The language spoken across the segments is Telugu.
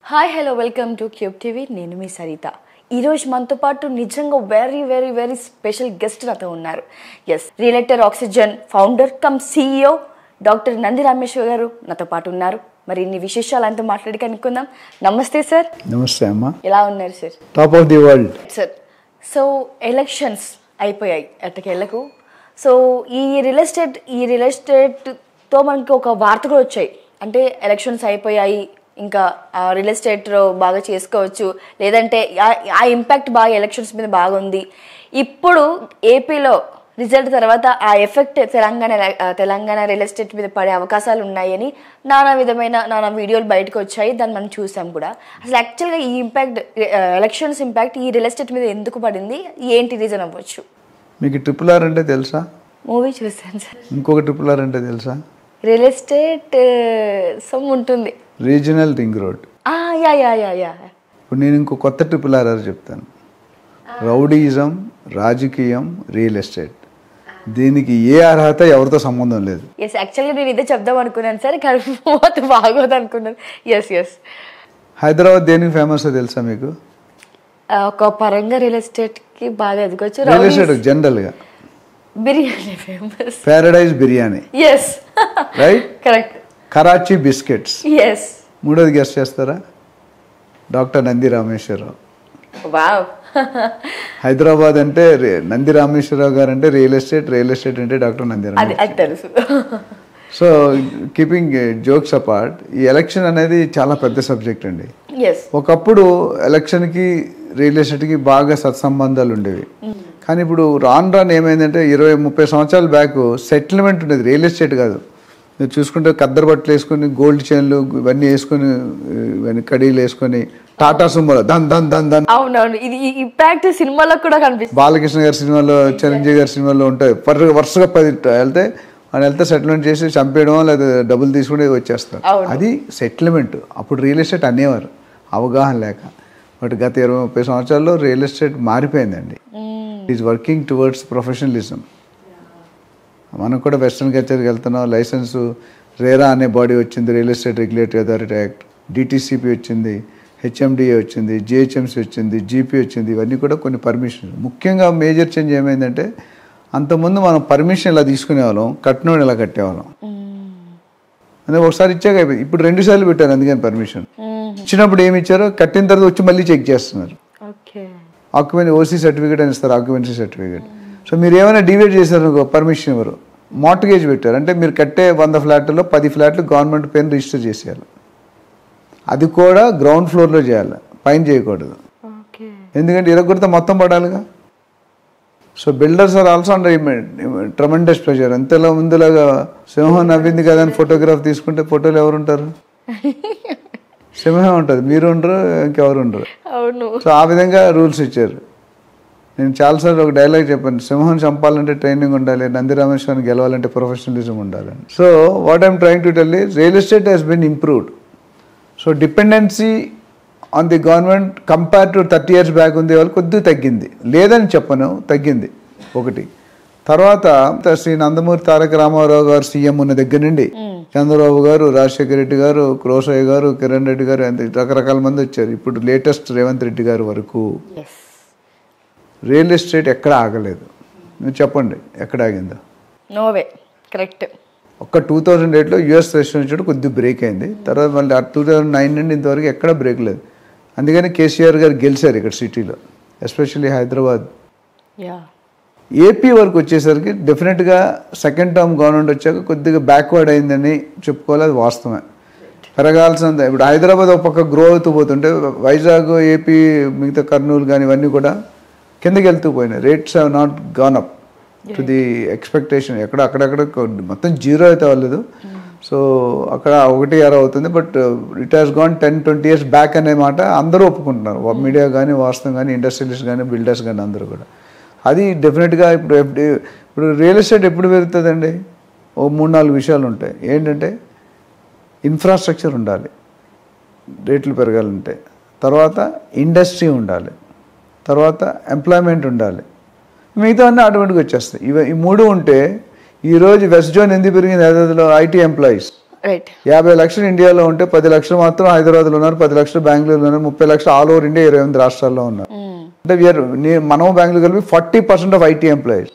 Hi hello welcome to Cube TV. నేను మీ సరిత. ఈరోజు మనతో పాటు నిజంగా very very very special guest నాతో ఉన్నారు. Yes, realtor oxygen founder cum CEO doctor Nandi Rameshwar garu నాతో పాటు ఉన్నారు. మరి ఇన్ని విశేషాలు అంతా మాట్లాడి కనుక్కుందాం. నమస్తే సార్. నమస్తే అమ్మా. ఎలా ఉన్నారు sir? Top of the world sir. So elections అయిపోయాయి ఎట్టకేళ్లకు. సో ఈ రియల్ ఎస్టేట్తో మనకి ఒక వార్త కూడా వచ్చాయి. అంటే ఎలక్షన్స్ అయిపోయాయి, ఇంకా రియల్ ఎస్టేట్లో బాగా చేసుకోవచ్చు, లేదంటే ఆ ఇంపాక్ట్ బాగా ఎలక్షన్స్ మీద బాగుంది. ఇప్పుడు ఏపీలో రిజల్ట్ తర్వాత ఆ ఎఫెక్ట్ తెలంగాణ రియల్ ఎస్టేట్ మీద పడే అవకాశాలు ఉన్నాయని నానా వీడియోలు బయటకు వచ్చాయి. దాన్ని మనం చూసాం కూడా. అసలు యాక్చువల్గా ఈ ఇంపాక్ట్, ఎలక్షన్స్ ఇంపాక్ట్ ఈ రియల్ ఎస్టేట్ మీద ఎందుకు పడింది, ఏంటి రీజన్ అవ్వచ్చు? మీకు ట్రిపుల్ ఆర్ అంటే తెలుసా? మూవీ చూసాను సార్. ఇంకొక ట్రిపుల్ ఆర్ అంటే తెలుసా? రియల్ ఎస్టేట్ సమ్ ఉంటుంది, రీజనల్ రింగ్ రోడ్. యా. ఇప్పుడు నేను ఇంకో కొత్త ట్రిపుల్ ఆర్ చెప్తాను. రౌడీయిజం, రాజకీయం, రియల్ ఎస్టేట్. దీనికి ఏ అర్హత ఎవరితో సంబంధం లేదు. ఎస్, యాక్చువల్గా నేను ఇదే చెప్దాం అనుకున్నాను సార్, కానీ బాగోదు అనుకున్నాను. ఎస్. హైదరాబాద్ దేనికి ఫేమస్ తెలుసా మీకు? ఒక పరంగా రియల్ ఎస్టేట్కి బాగా ఎదగొచ్చు. రియల్ ఎస్టేట్ జనరల్గా biryani famous. Paradise biryani. Yes, right, correct. Karachi biscuits. Yes. మూడోది గెస్ట్ చేస్తారా? డాక్టర్ నంది రామేశ్వరరావు. వావ్. హైదరాబాద్ అంటే నంది రామేశ్వరరావు గారు అంటే రియల్ ఎస్టేట్ అంటే డాక్టర్ నంది రామేశ్వరరావు. అది తెలుసు. సో కీపింగ్ జోక్స్ అపార్ట్, ఈ ఎలక్షన్ అనేది చాలా పెద్ద సబ్జెక్ట్ అండి. ఒకప్పుడు ఎలక్షన్కి రియల్ ఎస్టేట్కి బాగా సత్సంబంధాలు ఉండేవి. కానీ ఇప్పుడు రాను ఏమైందంటే 20-30 సంవత్సరాల బ్యాక్ సెటిల్మెంట్ ఉండేది, రియల్ ఎస్టేట్ కాదు. మీరు చూసుకుంటే ఖద్దరు బట్టలు వేసుకొని, గోల్డ్ చైన్లు ఇవన్నీ వేసుకొని, ఇవన్నీ కడీలు వేసుకొని, టాటా సుమోలో దన్. అవునవును, ఇది ఇంపాక్ట్ సినిమాలో కూడా కనిపిస్తుంది. బాలకృష్ణ గారి సినిమాలో, చిరంజీవి గారి సినిమాలో ఉంటాయి. వరుసగా 10 వెళ్తే సెటిల్మెంట్ చేసి చంపేయడం, లేదా డబ్బులు తీసుకుని వచ్చేస్తారు. అది సెటిల్మెంట్. అప్పుడు రియల్ ఎస్టేట్ అనేవారు, అవగాహన లేక. బట్ గత 20-30 సంవత్సరాల్లో రియల్ ఎస్టేట్ మారిపోయిందండి. It is working towards professionalism. మనం కూడా వెస్ట్రన్ కల్చర్కి వెళ్తున్నాం. లైసెన్సు రేరా అనే బాడీ వచ్చింది, real estate regulatory authority act. DTCP వచ్చింది, HMDA వచ్చింది, GHMC వచ్చింది, GP వచ్చింది. ఇవన్నీ కూడా కొన్ని పర్మిషన్. ముఖ్యంగా మేజర్ చేంజ్ ఏమైందంటే, అంతకుముందు మనం పర్మిషన్ ఇలా తీసుకునేవాళ్ళం, కట్టినోడు ఇలా కట్టేవాళ్ళం. అంటే ఒకసారి ఇచ్చాక అయిపోయింది. ఇప్పుడు 2 సార్లు పెట్టారు, అందుకని పర్మిషన్. ఇచ్చినప్పుడు ఏమి ఇచ్చారో కట్టిన తర్వాత వచ్చి మళ్ళీ చెక్ చేస్తున్నారు. ఆక్యుపెన్సీ OC సర్టిఫికేట్ అని ఇస్తారు, ఆక్యుపెన్సీ సర్టిఫికేట్. సో మీరు ఏమైనా డివైడ్ చేశారు, పర్మిషన్ ఇవ్వరు. మార్ట్గేజ్ పెట్టారు అంటే మీరు కట్టే 100 ఫ్లాట్లలో 10 ఫ్లాట్లు గవర్నమెంట్ పేరు రిజిస్టర్ చేసేయాలి. అది కూడా గ్రౌండ్ ఫ్లోర్లో చేయాలి, పైన చేయకూడదు. ఎందుకంటే ఇరగొడితే మొత్తం పడాలిగా. So builders are also under tremendous pressure. అంతలా ముందులాగా సింహం నవ్వింది కదా అని ఫోటోగ్రాఫ్ తీసుకుంటే ఫోటోలు ఎవరు ఉంటారు? సింహం ఉంటుంది, మీరు ఉండరు, ఇంకెవరు ఉండరు. సో ఆ విధంగా రూల్స్ ఇచ్చారు. నేను చాలాసార్లు ఒక డైలాగ్ చెప్పాను, సింహం చంపాలంటే ట్రైనింగ్ ఉండాలి, నంది రామేశ్వరాన్ని గెలవాలంటే ప్రొఫెషనలిజం ఉండాలి. So what I'm trying to tell is real estate has been improved. So dependency on the government compare to 30 years back ఉంది వాళ్ళు కొద్దిగా తగ్గింది, లేదని చెప్పను, తగ్గింది ఒకటి. తర్వాత శ్రీ నందమూరి తారక రామారావు గారు CM ఉన్న దగ్గర నుండి చంద్రబాబు గారు, రాజశేఖర రెడ్డి గారు, క్రోసయ్య గారు, కిరణ్ రెడ్డి గారు, రకరకాల మంది వచ్చారు. ఇప్పుడు లేటెస్ట్ రేవంత్ రెడ్డి గారి వరకు రియల్ ఎస్టేట్ ఎక్కడ ఆగలేదు. మీరు చెప్పండి ఎక్కడ ఆగిందో? నోవే. కరెక్ట్. ఒక్క 2008లో US రెసిషన్ వచ్చాడు, కొద్దిగా బ్రేక్ అయింది. తర్వాత మళ్ళీ 2009 నుండి ఇంతవరకు ఎక్కడ బ్రేక్ లేదు. అందుకని KCR గారు గెలిచారు ఇక్కడ సిటీలో, ఎస్పెషల్లీ హైదరాబాద్. AP వరకు వచ్చేసరికి డెఫినెట్గా సెకండ్ టర్మ్ గవర్నమెంట్ వచ్చాక కొద్దిగా బ్యాక్వర్డ్ అయిందని చెప్పుకోవాలి, అది వాస్తవమే. పెరగాల్సింది. ఇప్పుడు హైదరాబాద్ ఒక పక్క గ్రో అవుతూ పోతుంటే వైజాగ్, AP, మిగతా కర్నూలు కానీ ఇవన్నీ కూడా కిందకి వెళ్తూ పోయినాయి. Rates have not gone up to the expectation. అక్కడక్కడ మొత్తం 0 అయితే అవ్వలేదు. సో అక్కడ 1-6 అవుతుంది. But it has gone 10-20 years back అనే మాట అందరూ ఒప్పుకుంటున్నారు. మీడియా కానీ, వాస్తవం కానీ, ఇండస్ట్రియలిస్ట్ కానీ, బిల్డర్స్ కానీ అందరూ కూడా. అది డెఫినెట్గా ఇప్పుడు రియల్ ఎస్టేట్ ఎప్పుడు పెరుగుతుందండి? 3-4 విషయాలు ఉంటాయి. ఏంటంటే ఇన్ఫ్రాస్ట్రక్చర్ ఉండాలి రేట్లు పెరగాలంటే, తర్వాత ఇండస్ట్రీ ఉండాలి, తర్వాత ఎంప్లాయ్మెంట్ ఉండాలి, మిగతా అన్నీ ఆటోమేటిక్గా వచ్చేస్తాయి. ఈ 3 ఉంటే ఈరోజు వెస్ట్ జోన్ ఎందుకు పెరిగింది? హైదరాబాద్లో IT ఎంప్లాయీస్ రైట్ 50 లక్షలు ఇండియాలో ఉంటే 10 లక్షలు మాత్రం హైదరాబాద్లో ఉన్నారు, 10 లక్షలు బెంగళూరులో ఉన్నారు, 30 లక్షలు ఆల్ ఓవర్ ఇండియా 28 రాష్ట్రాల్లో ఉన్నారు. అంటే మనం బెంగళూరు కలిపి 40% ఆఫ్ ఐటీ ఎంప్లాయీస్.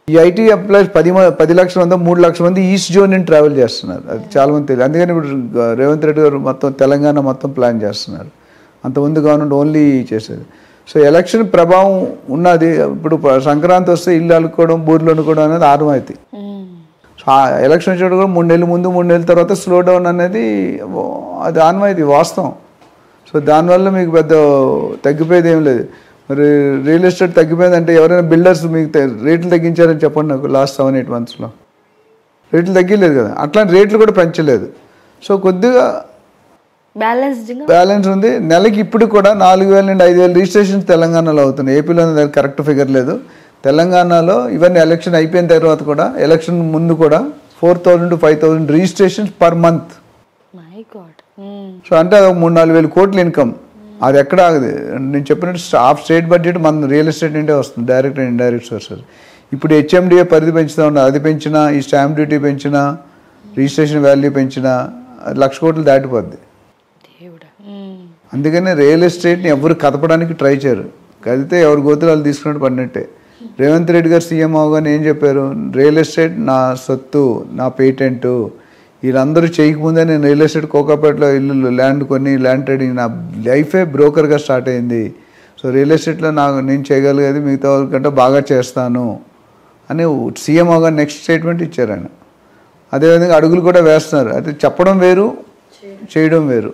ఈ ఐటీ ఎంప్లాయీస్ 10 లక్షల మంది 3 లక్షల మంది ఈస్ట్ జోన్ నుంచి ట్రావెల్ చేస్తున్నారు. అది చాలా మంది తెలియదు. అందుకని ఇప్పుడు రేవంత్ రెడ్డి గారు మొత్తం తెలంగాణ మొత్తం ప్లాన్ చేస్తున్నారు. అంతకుముందు గవర్నమెంట్ ఓన్లీ చేసేది. సో ఎలక్షన్ ప్రభావం ఉన్నది. ఇప్పుడు సంక్రాంతి వస్తే ఇల్లు అలుకోవడం, బూర్లు అనుకోవడం అనేది ఆనవాయితీ. సో ఆ ఎలక్షన్ వచ్చేటప్పుడు కూడా 3 నెలలు ముందు 3 నెలల తర్వాత స్లో డౌన్ అనేది అది ఆనవాయితీ, వాస్తవం. సో దానివల్ల మీకు పెద్ద తగ్గిపోయేది ఏం లేదు. మరి రియల్ ఎస్టేట్ తగ్గిపోయిందంటే ఎవరైనా బిల్డర్స్ మీకు రేట్లు తగ్గించారని చెప్పండి నాకు. లాస్ట్ 7-8 మంత్స్లో రేట్లు తగ్గలేదు కదా, అట్లాంటి రేట్లు కూడా పెంచలేదు. సో కొద్దిగా బ్యాలెన్స్ ఉంది. నెలకి ఇప్పుడు కూడా 4,000 నుండి 5,000 రిజిస్ట్రేషన్స్ తెలంగాణలో అవుతున్నాయి. ఏపీలో కరెక్ట్ ఫిగర్ లేదు. తెలంగాణలో ఇవన్నీ ఎలక్షన్ అయిపోయిన తర్వాత కూడా, ఎలక్షన్ ముందు కూడా 4,000 to 5,000 registrations per month. So అంటే అది 3-4 వేల కోట్ల ఇన్కమ్. అది ఎక్కడ ఆగదు. నేను చెప్పినట్టు హాఫ్ స్టేట్ బడ్జెట్ మన రియల్ ఎస్టేట్ నుండే వస్తుంది, డైరెక్ట్ అండ్ ఇండైరెక్ట్ సోర్సెస్. ఇప్పుడు హెచ్ఎండిఏ పరిధి పెంచుతూ ఉన్నారు. అది పెంచినా, ఈ స్టాంప్ డ్యూటీ పెంచినా, రిజిస్ట్రేషన్ వాల్యూ పెంచినా 1,00,000 కోట్లు దాటిపోద్ది. అందుకని రియల్ ఎస్టేట్ని ఎవరు కదపడానికి ట్రై చేయరు. కదితే ఎవరు గోతురాలు తీసుకున్నట్టు పడినట్టే. రేవంత్ రెడ్డి గారు సీఎం అవగానే ఏం చెప్పారు? రియల్ ఎస్టేట్ నా సొత్తు, నా పేటెంటు. వీళ్ళందరూ చేయకముందే నేను రియల్ ఎస్టేట్ కోకాపేటలో ఇల్లు ల్యాండ్ కొని ల్యాండ్ ట్రేడింగ్, నా లైఫే బ్రోకర్గా స్టార్ట్ అయింది. సో రియల్ ఎస్టేట్లో నేను చేయగలిగేది మిగతా వాళ్ళకంటే బాగా చేస్తాను అని సీఎం అవగానే నెక్స్ట్ స్టేట్మెంట్ ఇచ్చారు ఆయన. అదేవిధంగా అడుగులు కూడా వేస్తున్నారు. అయితే చెప్పడం వేరు, చేయడం వేరు.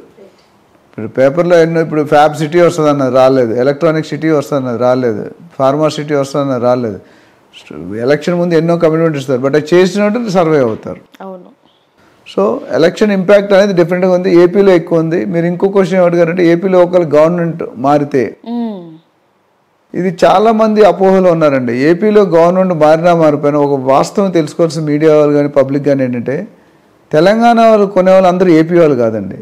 ఇప్పుడు పేపర్లో ఎన్నో, ఇప్పుడు ఫ్యాబ్ సిటీ వస్తుంది అన్నది రాలేదు, ఎలక్ట్రానిక్ సిటీ వస్తుంది అన్నది రాలేదు, ఫార్మా సిటీ వస్తుంది అన్నది రాలేదు. ఎలక్షన్ ముందు ఎన్నో కమిట్మెంట్ ఇస్తారు, బట్ అది చేసినట్టు సర్వే అవుతారు. సో ఎలక్షన్ ఇంపాక్ట్ అనేది డిఫరెంట్గా ఉంది. ఏపీలో ఎక్కువ ఉంది. మీరు ఇంకో క్వశ్చన్ అడిగారంటే ఏపీలో ఒకవేళ గవర్నమెంట్ మారితే, ఇది చాలా మంది అపోహలో ఉన్నారండి. ఏపీలో గవర్నమెంట్ మారిపోయినా ఒక వాస్తవం తెలుసుకోవాల్సిన మీడియా వాళ్ళు కానీ పబ్లిక్ కానీ ఏంటంటే, తెలంగాణ వాళ్ళు కొనేవాళ్ళు అందరూ ఏపీ వాళ్ళు కాదండి.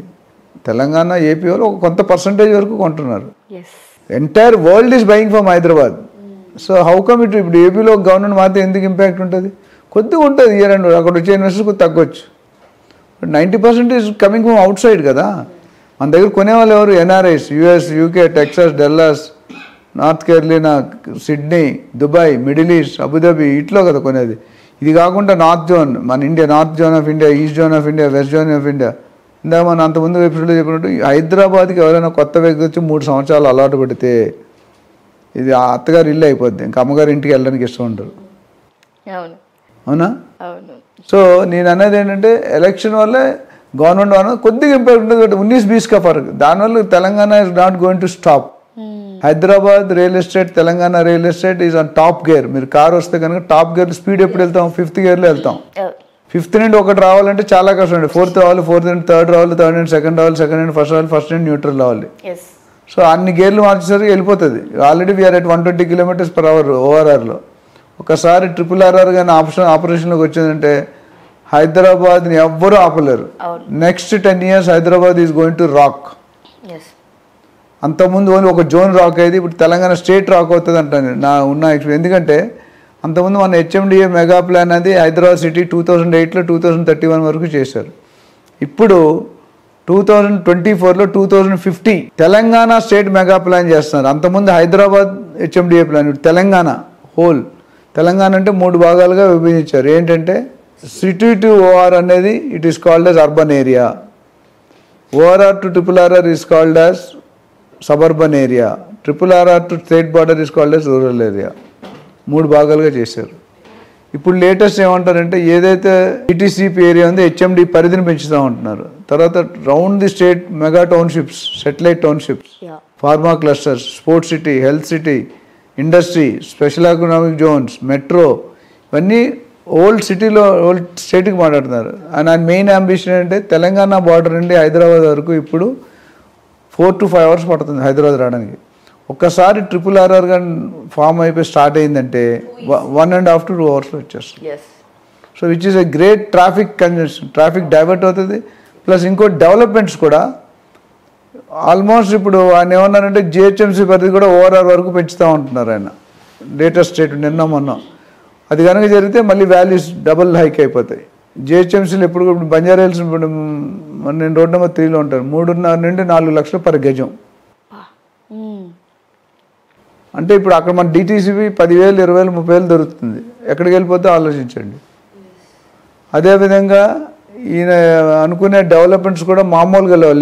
తెలంగాణ ఏపీ వాళ్ళు ఒక కొంత పర్సంటేజ్ వరకు కొంటున్నారు. Entire world is buying from Hyderabad. So how come ఇప్పుడు ఏపీలో గవర్నమెంట్ మారితే ఎందుకు ఇంపాక్ట్ ఉంటుంది? కొద్దిగా ఉంటుంది. ఇయర్ అండ్ అక్కడ వచ్చే ఇన్వెస్టర్స్ తగ్గొచ్చు. 90% is coming from outside కదా. మన దగ్గర కొనేవాళ్ళు ఎవరు? NRIs, US, UK, Texas, Dallas, North Carolina, Sydney, Dubai, Middle East, Abu Dhabi, ఇట్లో కదా కొనేది. ఇది కాకుండా నార్త్ జోన్, మన India north zone of India, east zone of India, west zone of India. ఇందాక మనం అంతకుముందు ఎపిసోడ్లో చెప్పినట్టు హైదరాబాద్కి ఎవరైనా కొత్త వ్యక్తి వచ్చి 3 సంవత్సరాలు అలవాటు పడితే ఇది ఆ అత్తగారు ఇల్లు అయిపోద్ది. ఇంకా అమ్మగారు ఇంటికి వెళ్ళడానికి ఇష్టం ఉంటారు. అవునా? సో నేను అనేది ఏంటంటే, ఎలక్షన్ వల్లే గవర్నమెంట్ వల్ల కొద్దిగా ఇంపాక్ట్ ఉంటుంది. 19-20 का फर्क. దానివల్ల Telangana is not going to stop. Hyderabad real estate, Telangana real estate is on top gear. మీరు కార్ వస్తే కనుక టాప్ గేర్ స్పీడ్ ఎప్పుడు వెళ్తాం? 5th గేర్లో వెళ్తాం. 5th నుండి ఒకటి రావాలంటే చాలా కష్టం అండి. 4th రావాలి, 4th నుండి 3rd రావాలి, 3rd నుండి 2nd రావాలి, 2nd నుండి 1st రావాలి, 1st నుండి న్యూట్రల్ రావాలి. సో అన్ని గేర్లు మార్చేసరికి వెళ్ళిపోతుంది. ఆల్రెడీ వీఆర్ ఎట్ 120 km/h ఓఆర్ఆర్లో. ఒకసారి RRR కానీ ఆపరేషన్లోకి వచ్చిందంటే హైదరాబాద్ని ఎవ్వరూ ఆపలేరు. Next 10 years Hyderabad is going to rock. అంతకుముందు ఓన్లీ ఒక జోన్ రాక్ అయ్యేది, ఇప్పుడు తెలంగాణ స్టేట్ రాక్ అవుతుంది అంటాను నా ఉన్న ఎక్స్పీరియన్స్. ఎందుకంటే అంతకుముందు మన హెచ్ఎండిఏ మెగా ప్లాన్ అది హైదరాబాద్ సిటీ 2008లో 2031 వరకు చేశారు. ఇప్పుడు 2024లో 2050 తెలంగాణ స్టేట్ మెగా ప్లాన్ చేస్తున్నారు. అంతకుముందు హైదరాబాద్ హెచ్ఎండిఏ ప్లాన్, ఇప్పుడు తెలంగాణ హోల్. తెలంగాణ అంటే 3 భాగాలుగా విభజించారు. ఏంటంటే సిటీ టు ఓఆర్ అనేది it is called as urban area, ORR to RRR is called as suburban area, RRR to state border is called as rural area. 3 భాగాలుగా చేశారు. ఇప్పుడు లేటెస్ట్ ఏమంటారంటే, ఏదైతే ఈటీసీపీ ఏరియా ఉందో హెచ్ఎండి పరిధిని పెంచుతూ ఉంటున్నారు. తర్వాత round the state mega townships, satellite townships, pharma clusters, sports city, health city, industry, special economic zones, metro, ఇవన్నీ ఓల్డ్ సిటీలో ఓల్డ్ స్టేట్కి మాట్లాడుతున్నారు. అండ్ ఆయన మెయిన్ అంబిషన్ ఏంటంటే, తెలంగాణ బార్డర్ నుండి హైదరాబాద్ వరకు ఇప్పుడు 4 to 5 hours పడుతుంది హైదరాబాద్ రావడానికి. ఒక్కసారి RRR కానీ ఫామ్ అయిపోయి స్టార్ట్ అయిందంటే 1.5 to 2 hours వచ్చేస్తుంది. So which is a great traffic congestion, traffic divert అవుతుంది. ప్లస్ ఇంకో డెవలప్మెంట్స్ కూడా ఆల్మోస్ట్ ఇప్పుడు ఆయన ఏమన్నారంటే జిహెచ్ఎంసీ పరిధి కూడా ఓఆర్ఆర్ వరకు పెంచుతూ ఉంటున్నారు ఆయన. లేటెస్ట్ స్టేట్ నిన్న మొన్న అది కనుక జరిగితే మళ్ళీ వాల్యూస్ డబుల్ హైక్ అయిపోతాయి. జిహెచ్ఎంసీలు ఎప్పుడు బంజారా హిల్స్ ఇప్పుడు నేను రోడ్ నెంబర్ 3లో ఉంటాను, 3.5 నుండి 4 లక్షలు పర్ గజం. అంటే ఇప్పుడు అక్కడ మన డిటీసీబీ 10,000, 20,000, 30,000 దొరుకుతుంది. ఎక్కడికి వెళ్ళిపోతే ఆలోచించండి. అదేవిధంగా ఈయన అనుకునే డెవలప్మెంట్స్ కూడా మామూలుగా లేవు.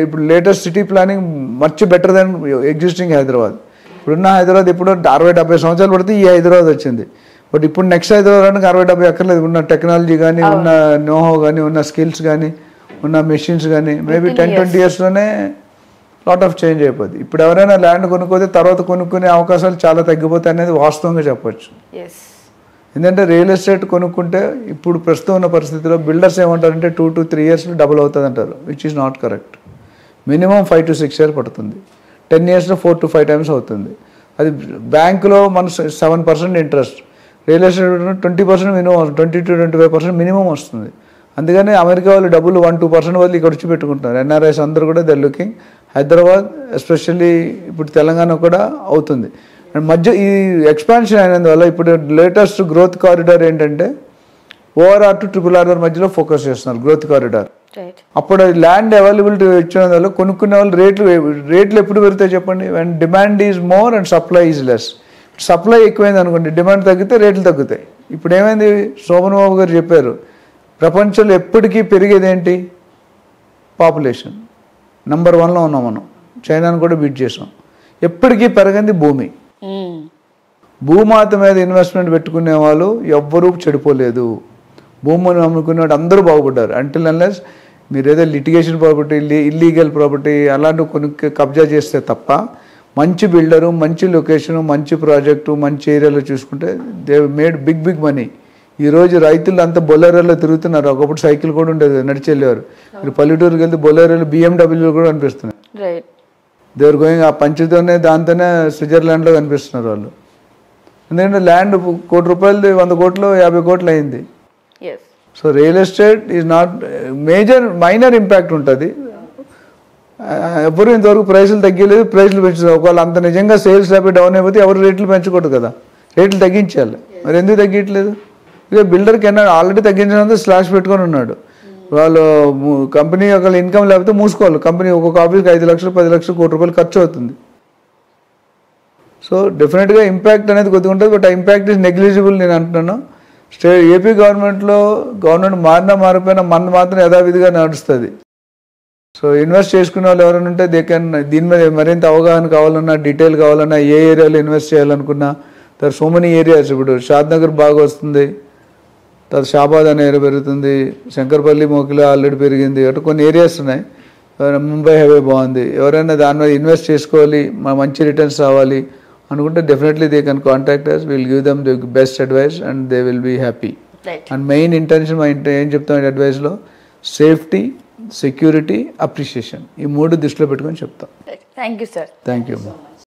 ఇప్పుడు latest city planning much better than existing Hyderabad. ఇప్పుడున్న హైదరాబాద్ ఇప్పుడు 60-70 సంవత్సరాలు పడితే ఈ హైదరాబాద్ వచ్చింది. బట్ ఇప్పుడు నెక్స్ట్ హైదరాబాద్ అంటే 60-70 ఎక్కర్లేదు. ఉన్న టెక్నాలజీ కానీ, ఉన్న నోహో కానీ, ఉన్న స్కిల్స్ కానీ, ఉన్న మెషిన్స్ కానీ మేబీ 10-20 ఇయర్స్లోనే లాట్ ఆఫ్ చేంజ్ అయిపోద్ది. ఇప్పుడు ఎవరైనా ల్యాండ్ కొనుక్కోతే తర్వాత కొనుక్కునే అవకాశాలు చాలా తగ్గిపోతాయి అనేది వాస్తవంగా చెప్పొచ్చు. ఎందుకంటే రియల్ ఎస్టేట్ కొనుక్కుంటే ఇప్పుడు ప్రస్తుతం ఉన్న పరిస్థితిలో బిల్డర్స్ ఏమంటారంటే 2 to 3 years డబుల్ అవుతుంది అంటారు, which is not correct. Minimum 5 to 6 years పడుతుంది. 10 yearsలో 4 to 5 times అవుతుంది. అది బ్యాంకులో మన 7% interest, real estate 20% minimum, 20 to 25% minimum వస్తుంది. అందుకని అమెరికా వాళ్ళు డబ్బులు 1-2% వదిలి ఇక్కడ వచ్చి పెట్టుకుంటున్నారు. ఎన్ఆర్ఐస్ అందరూ కూడా దే లుకింగ్ హైదరాబాద్, ఎస్పెషల్లీ ఇప్పుడు తెలంగాణ కూడా అవుతుంది. అండ్ మధ్య ఈ ఎక్స్పాన్షన్ అయినందువల్ల ఇప్పుడు లేటెస్ట్ గ్రోత్ కారిడార్ ఏంటంటే ORR to RRR మధ్యలో ఫోకస్ చేస్తున్నారు గ్రోత్ కారిడార్. అప్పుడు ల్యాండ్ అవైలబిలిటీ ఇచ్చినందువల్ల కొనుక్కునే వాళ్ళు రేట్లు ఎప్పుడు పెరుగుతాయి చెప్పండి? When demand is more and supply is less. Supply ఎక్కువైంది అనుకోండి, డిమాండ్ తగ్గితే రేట్లు తగ్గుతాయి. ఇప్పుడు ఏమైంది, శోభన్ బాబు గారు చెప్పారు, ప్రపంచంలో ఎప్పటికీ పెరిగేది ఏంటి? పాపులేషన్. నెంబర్ 1లో ఉన్నాం మనం, చైనాను కూడా బీట్ చేసాం. ఎప్పటికీ పెరగంది భూమి. భూమాత మీద ఇన్వెస్ట్మెంట్ పెట్టుకునే వాళ్ళు ఎవ్వరూ చెడిపోలేదు. భూమిని అమ్ముకునే వాళ్ళు అందరూ బాగుపడ్డారు. అంటిల్ అన్లెస్ మీరు ఏదో లిటిగేషన్ ప్రాపర్టీ, ఇల్లీగల్ ప్రాపర్టీ అలాంటివి కబ్జా చేస్తే తప్ప, మంచి బిల్డరు, మంచి లొకేషను, మంచి ప్రాజెక్టు, మంచి ఏరియాలో చూసుకుంటే దే మేడ్ బిగ్ మనీ. ఈరోజు రైతులు అంతా బొలెరోలో తిరుగుతున్నారు. ఒకప్పుడు సైకిల్ కూడా ఉండేది, నడిచి వెళ్ళేవారు. మీరు పల్లెటూరుకి వెళ్తే బొలెరోలు, BMW కూడా అనిపిస్తున్నాయి. దేవర్ గోయింగ్ ఆ పంచుతోనే, దాంతోనే స్విట్జర్లాండ్లో కనిపిస్తున్నారు వాళ్ళు. ఎందుకంటే ల్యాండ్ ₹1 కోటి, 100 కోట్లు, 50 కోట్లు అయింది. So real estate is not minor impact ఉంటుంది. ఎవరు ఇంతవరకు ప్రైసులు తగ్గలేదు, ప్రైసులు పెంచుతారు. ఒకవేళ అంత నిజంగా సేల్స్ లేకపోతే డౌన్ అయిపోతే ఎవరు రేట్లు పెంచకూడదు కదా, రేట్లు తగ్గించాలి. మరి ఎందుకు తగ్గట్లేదు? ఇక బిల్డర్కి ఆల్రెడీ తగ్గించినంత స్లాష్ పెట్టుకొని ఉన్నాడు. వాళ్ళు కంపెనీ ఒకవేళ ఇన్కమ్ లేకపోతే మూసుకోవాలి. కంపెనీ ఒక్కొక్క ఆఫీస్కి 5 లక్షలు, 10 లక్షలు, ₹1 కోటి ఖర్చు అవుతుంది. సో డెఫినెట్గా ఇంపాక్ట్ అనేది కొద్దిగా ఉంటుంది. బట్ ఆ ఇంపాక్ట్ ఈజ్ నెగ్లిజిబుల్ నేను అంటున్నాను. ఏపీ గవర్నమెంట్ మారిపోయినా మన మాత్రం యథావిధిగా నడుస్తుంది. సో ఇన్వెస్ట్ చేసుకునే వాళ్ళు ఎవరైనా ఉంటే దీని మీద మరింత అవగాహన కావాలన్నా, డీటెయిల్ కావాలన్నా, ఏ ఏరియాలో ఇన్వెస్ట్ చేయాలనుకున్నా, దర్ సో మెనీ ఏరియాస్. ఇప్పుడు షాద్నగర్ బాగా వస్తుంది, తర్వాత షాబాద్ అనే ఏరియా పెరుగుతుంది, శంకర్పల్లి, మోకిలా ఆల్రెడీ పెరిగింది. అటు కొన్ని ఏరియాస్ ఉన్నాయి. ముంబై హైవే బాగుంది. ఎవరైనా దాని మీద ఇన్వెస్ట్ చేసుకోవాలి, మంచి రిటర్న్స్ రావాలి అనుకుంటే definitely they can contact us. Will give them the best advice and they will be happy. And main intention ఏం చెప్తాం అడ్వైస్లో, సేఫ్టీ, సెక్యూరిటీ, అప్రిషియేషన్, ఈ 3 దృష్టిలో పెట్టుకొని చెప్తాం. Thank you sir. Thank you.